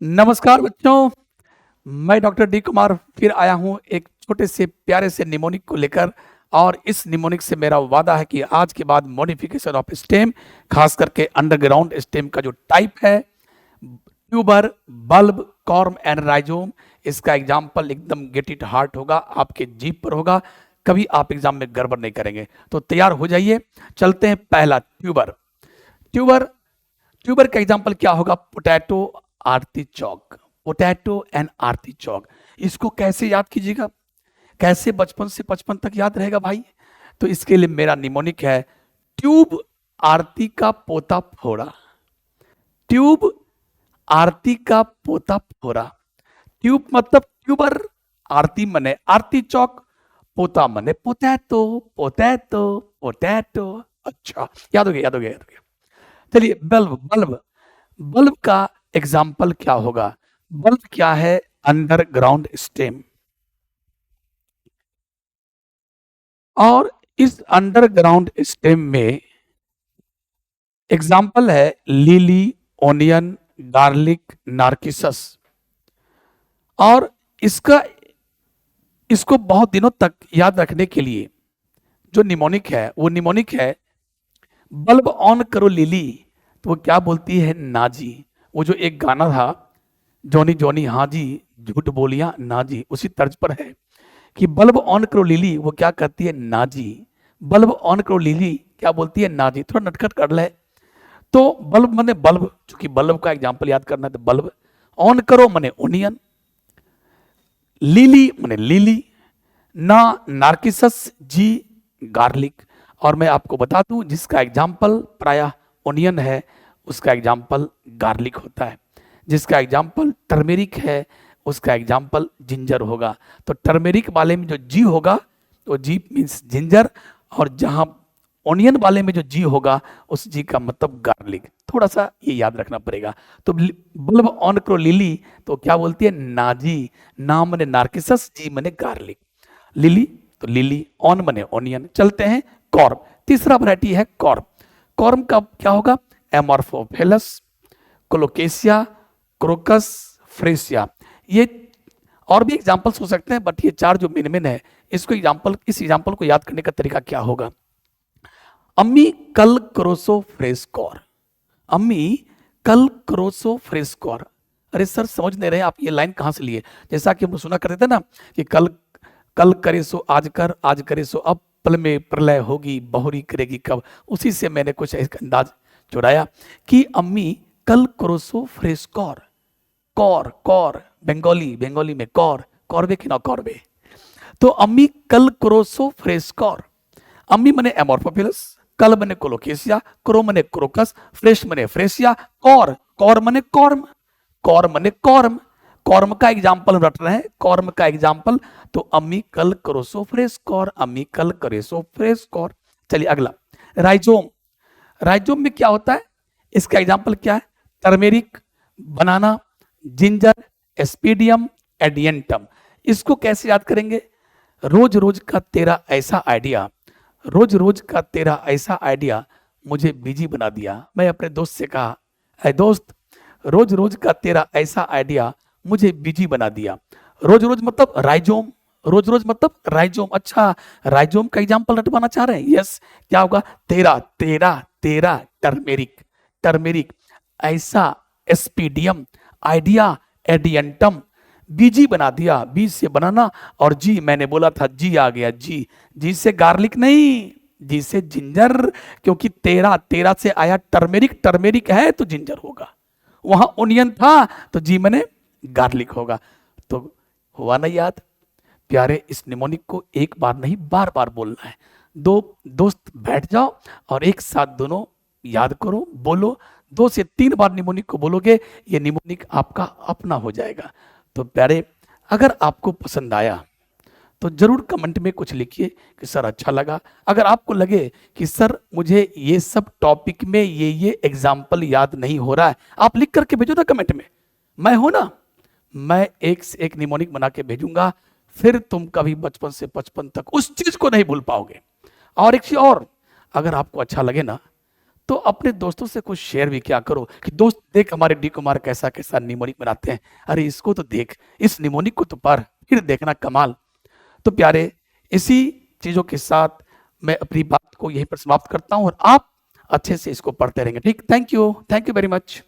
नमस्कार बच्चों, मैं डॉक्टर डी कुमार फिर आया हूँ एक छोटे से प्यारे से निमोनिक को लेकर। और इस निमोनिक से मेरा वादा है कि आज के बाद मॉडिफिकेशन ऑफ स्टेम, खास करके अंडरग्राउंड स्टेम का जो टाइप है, tuber, bulb, corm and rhizome, इसका एग्जाम्पल एकदम गेट इट हार्ट होगा, आपके जीप पर होगा, कभी आप एग्जाम में गड़बड़ नहीं करेंगे। तो तैयार हो जाइए, चलते हैं। पहला ट्यूबर। ट्यूबर ट्यूबर का एग्जाम्पल क्या होगा? Potato, artichoke. Potato and artichoke, इसको कैसे याद कीजिएगा? कैसे बचपन से 55 तक याद रहेगा भाई? तो इसके लिए मेरा निमोनिक है ट्यूब आरती का पोता फोड़ा। ट्यूब आरती का पोता फोड़ा। ट्यूब मतलब ट्यूबर, आरती मने आर्टिचोक, पोता मने पोटैटो। Potato potato. अच्छा, याद हो गया, याद हो गया, याद हो गया। चलिए, बल्ब। बल्ब बल्ब का एग्जाम्पल क्या होगा? बल्ब क्या है? Underground stem. और इस अंडरग्राउंड स्टेम में एग्जाम्पल है लिली, ओनियन, गार्लिक, नार्किसस। और इसको बहुत दिनों तक याद रखने के लिए जो निमोनिक है वो निमोनिक है बल्ब ऑन करो लिली। तो वो क्या बोलती है? नाजी। वो जो एक गाना था, जॉनी जॉनी हाँ जी, झूठ बोलिया ना जी, उसी तर्ज पर है कि बल्ब ऑन करो लिली, वो क्या कहती है? नाजी। बल्ब ऑन करो लिली क्या बोलती है? नाजी। थोड़ा नटखट कर ले। तो बल्ब मने बल्ब, चूंकि बल्ब का एग्जाम्पल याद करना है तो बल्ब। ऑन करो मने ओनियन, लिली मने लिली, ना नार्किसस, जी गार्लिक। और मैं आपको बता दूं, जिसका एग्जाम्पल प्रायः ओनियन है उसका एग्जाम्पल गार्लिक होता है, जिसका एग्जाम्पल टर्मेरिक है उसका एग्जाम्पल जिंजर होगा। तो टर्मेरिक वाले में जो जी होगा तो जी मीन्स जिंजर, और जहां ओनियन वाले में जो जी होगा उस जी का मतलब गार्लिक। थोड़ा सा ये याद रखना पड़ेगा। तो बल्ब ऑन करो लिली तो क्या बोलती है? नाजी। ना मने नार्किसस, जी मने गार्लिक। लिली तो लिली, ऑन मने ओनियन। चलते हैं कॉर्म। तीसरा वैरायटी है कॉर्म। कॉर्म का क्या होगा? एमॉर्फोफेलस, कोलोकेशिया, क्रोकस, फ्रेसिया। ये और भी एग्जाम्पल्स हो सकते हैं, बट ये चार जो मेन है, इस एग्जाम्पल को याद करने का तरीका क्या होगा? अम्मी कल क्रोसो फ्रेस्कोर। अम्मी कल क्रोसो फ्रेस्कोर। अरे सर, समझ नहीं रहे आप ये लाइन कहां से लिए? जैसा कि हम सुना करते थे ना कि कल कल करे सो आज कर, आज करे सो अब, पल में प्रलय होगी, बहुरी करेगी कब। उसी से मैंने कुछ एक अंदाज चुराया कि अम्मी कल क्रोसो फ्रेस्कोर। कौर, कौर बंगाली, बंगाली में कौर, कौरबे की ना कौरबे। तो अम्मी कल क्रोसो फ्रेस्कोर। अम्मी मने एमॉर्फोफिलस, कल मने कोलोकेशिया, क्रो मने क्रोकस, फ्रेश मने फ्रेशिया, कौर, कौर मने कॉर्म, कौर मने कॉर्म। कॉर्म का एग्जाम्पल रट रहे हैं, कॉर्म का एग्जाम्पल। तो अम्मी कल करोसो फ्रेश कौर, अम्मी कल करेसो फ्रेश कौर। चलिए अगला, राइजोम। राइजोम में क्या होता है? इसका एग्जाम्पल क्या है? टर्मेरिक, बनाना, जिंजर, एस्पीडियम, एडियंटम। इसको कैसे याद करेंगे? रोज रोज का तेरा ऐसा आइडिया, रोज रोज का तेरा ऐसा आइडिया मुझे बिजी बना दिया। मैं अपने दोस्त से कहा, अरे दोस्त, रोज रोज का तेरा ऐसा आइडिया मुझे बिजी बना दिया। रोज रोज मतलब राइजोम, रोज रोज मतलब राइजोम। अच्छा, राइजोम का एग्जाम्पल रटवाना चाह रहे हैं? यस। क्या होगा? तेरा तेरा तेरा टर्मेरिक, टर्मेरिक ऐसा, एस्पीडियम आइडिया, एडियंटम बीजी बना दिया, बीज से बनाना। और जी मैंने बोला था, जी आ गया। जी, जी से गार्लिक नहीं, जी से जिंजर, क्योंकि तेरा तेरा से आया टर्मेरिक, टर्मेरिक है तो जिंजर होगा। वहां ओनियन था तो जी मैंने गार्लिक होगा। तो हुआ ना याद? प्यारे, इस निमोनिक को एक बार नहीं बार बार बोलना है। दो दोस्त बैठ जाओ और एक साथ दोनों याद करो, बोलो। 2 से 3 बार निमोनिक को बोलोगे, ये निमोनिक आपका अपना हो जाएगा। तो प्यारे, अगर आपको पसंद आया तो जरूर कमेंट में कुछ लिखिए कि सर अच्छा लगा। अगर आपको लगे कि सर मुझे ये सब टॉपिक में ये एग्जाम्पल याद नहीं हो रहा है, आप लिख करके भेजो ना कमेंट में। मैं हूं ना, मैं एक से एक निमोनिक बना के भेजूंगा, फिर तुम कभी बचपन से 55 तक उस चीज को नहीं भूल पाओगे। और एक चीज और, अगर आपको अच्छा लगे ना तो अपने दोस्तों से कुछ शेयर भी किया करो कि दोस्त देख हमारे डी कुमार कैसा कैसा निमोनिक बनाते हैं, अरे इसको तो देख, इस निमोनिक को तो पढ़, फिर देखना कमाल। तो प्यारे, इसी चीजों के साथ मैं अपनी बात को यहीं पर समाप्त करता हूं और आप अच्छे से इसको पढ़ते रहेंगे। ठीक, थैंक यू वेरी मच।